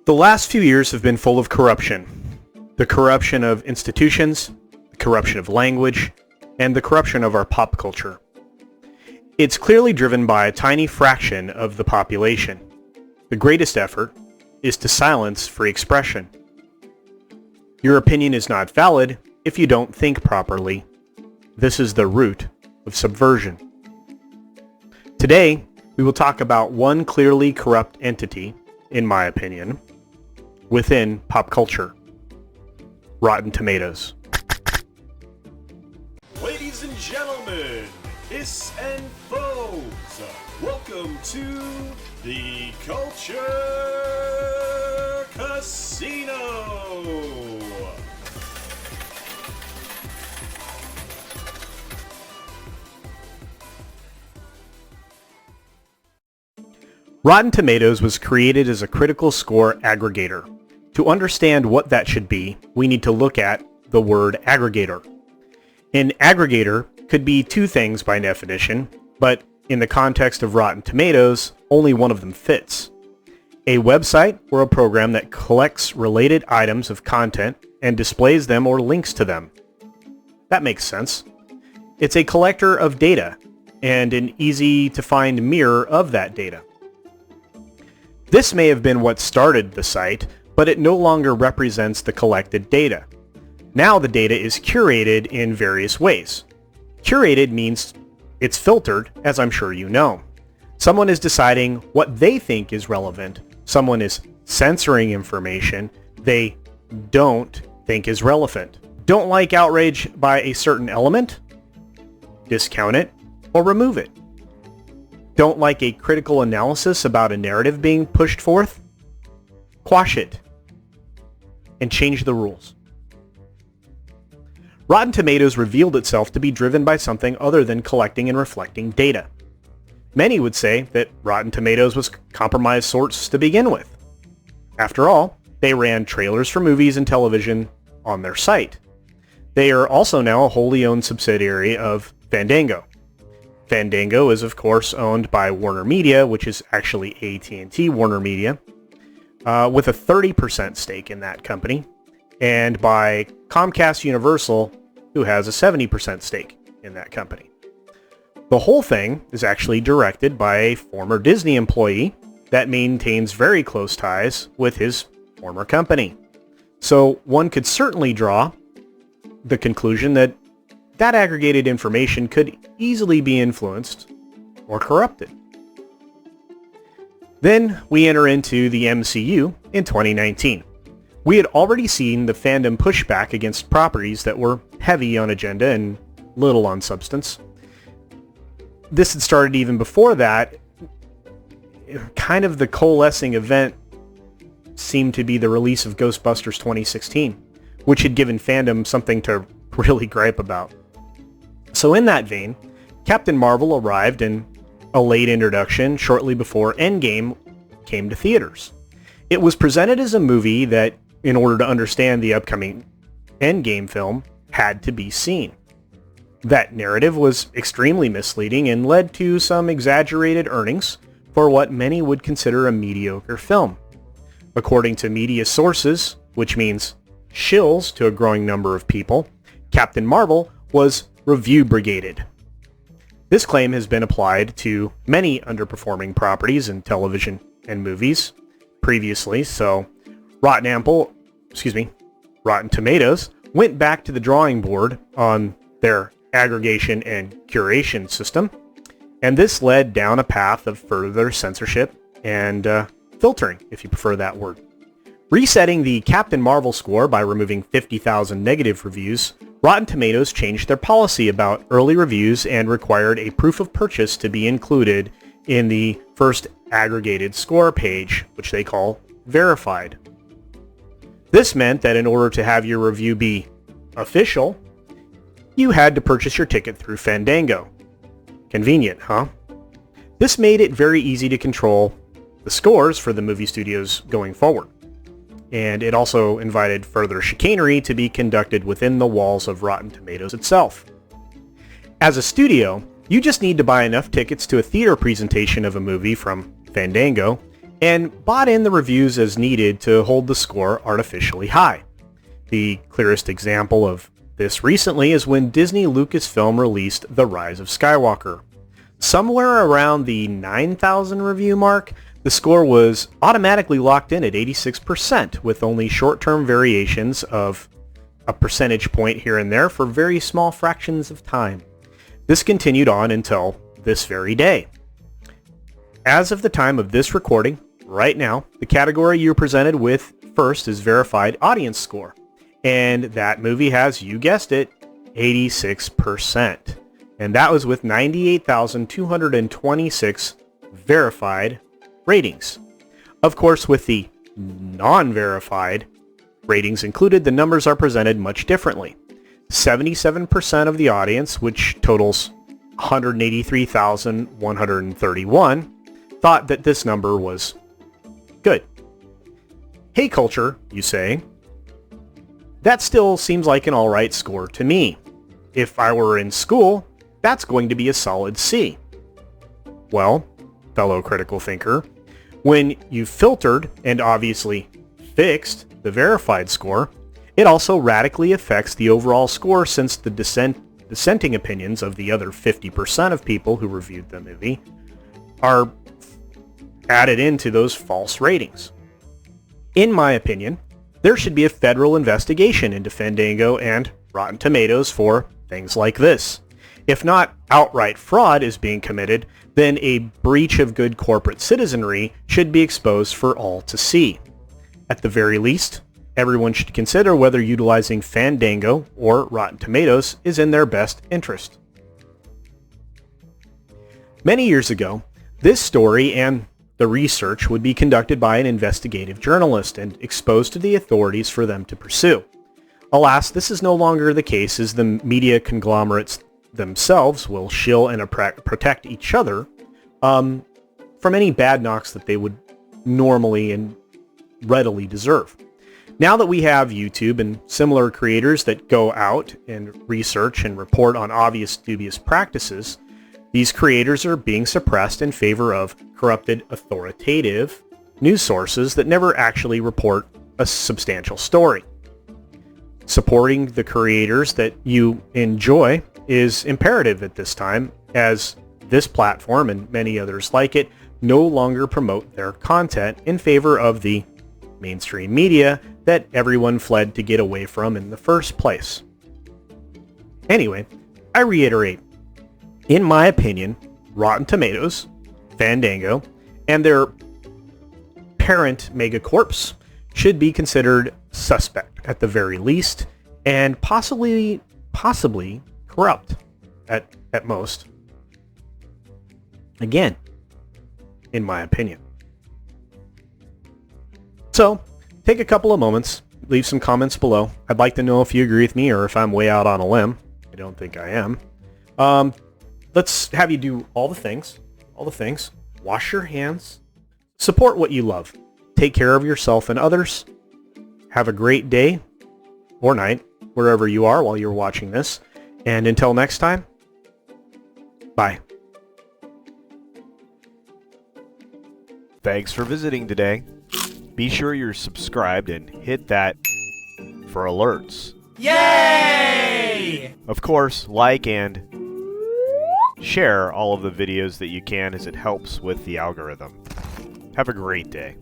The last few years have been full of corruption. The corruption of institutions, the corruption of language, and the corruption of our pop culture. It's clearly driven by a tiny fraction of the population. The greatest effort is to silence free expression. Your opinion is not valid if you don't think properly. This is the root of subversion. Today, we will talk about one clearly corrupt entity, in my opinion, within pop culture. Rotten Tomatoes. Ladies and gentlemen, hiss and foes, welcome to the Culture Casino. Rotten Tomatoes was created as a critical score aggregator. To understand what that should be, we need to look at the word aggregator. An aggregator could be two things by definition, but in the context of Rotten Tomatoes, only one of them fits. A website or a program that collects related items of content and displays them or links to them. That makes sense. It's a collector of data and an easy-to-find mirror of that data. This may have been what started the site, but it no longer represents the collected data. Now the data is curated in various ways. Curated means it's filtered, as I'm sure you know. Someone is deciding what they think is relevant. Someone is censoring information they don't think is relevant. Don't like outrage by a certain element? Discount it or remove it. Don't like a critical analysis about a narrative being pushed forth? Quash it and change the rules. Rotten Tomatoes revealed itself to be driven by something other than collecting and reflecting data. Many would say that Rotten Tomatoes was compromised source to begin with. After all, they ran trailers for movies and television on their site. They are also now a wholly owned subsidiary of Fandango. Fandango is of course owned by Warner Media, which is actually AT&T Warner Media, with a 30% stake in that company, and by Comcast Universal, who has a 70% stake in that company. The whole thing is actually directed by a former Disney employee that maintains very close ties with his former company. So one could certainly draw the conclusion that that aggregated information could easily be influenced or corrupted. Then we enter into the MCU in 2019. We had already seen the fandom pushback against properties that were heavy on agenda and little on substance. This had started even before that. Kind of the coalescing event seemed to be the release of Ghostbusters 2016, which had given fandom something to really gripe about. So in that vein, Captain Marvel arrived in a late introduction shortly before Endgame came to theaters. It was presented as a movie that, in order to understand the upcoming Endgame film, had to be seen. That narrative was extremely misleading and led to some exaggerated earnings for what many would consider a mediocre film. According to media sources, which means shills to a growing number of people, Captain Marvel was review brigaded. This claim has been applied to many underperforming properties in television and movies previously, so Rotten Tomatoes went back to the drawing board on their aggregation and curation system, and this led down a path of further censorship and filtering, if you prefer that word. Resetting the Captain Marvel score by removing 50,000 negative reviews, Rotten Tomatoes changed their policy about early reviews and required a proof of purchase to be included in the first aggregated score page, which they call verified. This meant that in order to have your review be official, you had to purchase your ticket through Fandango. Convenient, huh? This made it very easy to control the scores for the movie studios going forward. And it also invited further chicanery to be conducted within the walls of Rotten Tomatoes itself. As a studio, you just need to buy enough tickets to a theater presentation of a movie from Fandango, and bought in the reviews as needed to hold the score artificially high. The clearest example of this recently is when Disney Lucasfilm released The Rise of Skywalker. Somewhere around the 9,000 review mark, the score was automatically locked in at 86%, with only short-term variations of a percentage point here and there for very small fractions of time. This continued on until this very day. As of the time of this recording, right now, the category you're presented with first is verified audience score. And that movie has, you guessed it, 86%. And that was with 98,226 verified ratings. Of course, with the non-verified ratings included, the numbers are presented much differently. 77% of the audience, which totals 183,131, thought that this number was good. Hey Culture, you say? That still seems like an alright score to me. If I were in school, that's going to be a solid C. Well, fellow critical thinker, when you filtered and obviously fixed the verified score, it also radically affects the overall score, since the dissenting opinions of the other 50% of people who reviewed the movie are added into those false ratings. In my opinion, there should be a federal investigation into Fandango and Rotten Tomatoes for things like this. If not outright fraud is being committed, then a breach of good corporate citizenry should be exposed for all to see. At the very least, everyone should consider whether utilizing Fandango or Rotten Tomatoes is in their best interest. Many years ago, this story and the research would be conducted by an investigative journalist and exposed to the authorities for them to pursue. Alas, this is no longer the case, as the media conglomerates themselves will shill and protect each other from any bad knocks that they would normally and readily deserve. Now that we have YouTube and similar creators that go out and research and report on obvious dubious practices, these creators are being suppressed in favor of corrupted authoritative news sources that never actually report a substantial story. Supporting the creators that you enjoy is imperative at this time, as this platform and many others like it no longer promote their content in favor of the mainstream media that everyone fled to get away from in the first place. Anyway, I reiterate, in my opinion, Rotten Tomatoes, Fandango, and their parent megacorps should be considered suspect at the very least, and possibly corrupt at most. Again, in my opinion. So, take a couple of moments, leave some comments below. I'd like to know if you agree with me or if I'm way out on a limb. I don't think I am. Let's have you do all the things. Wash your hands. Support what you love. Take care of yourself and others. Have a great day or night, wherever you are while you're watching this. And until next time, bye. Thanks for visiting today. Be sure you're subscribed and hit that for alerts. Yay! Of course, like and share all of the videos that you can, as it helps with the algorithm. Have a great day.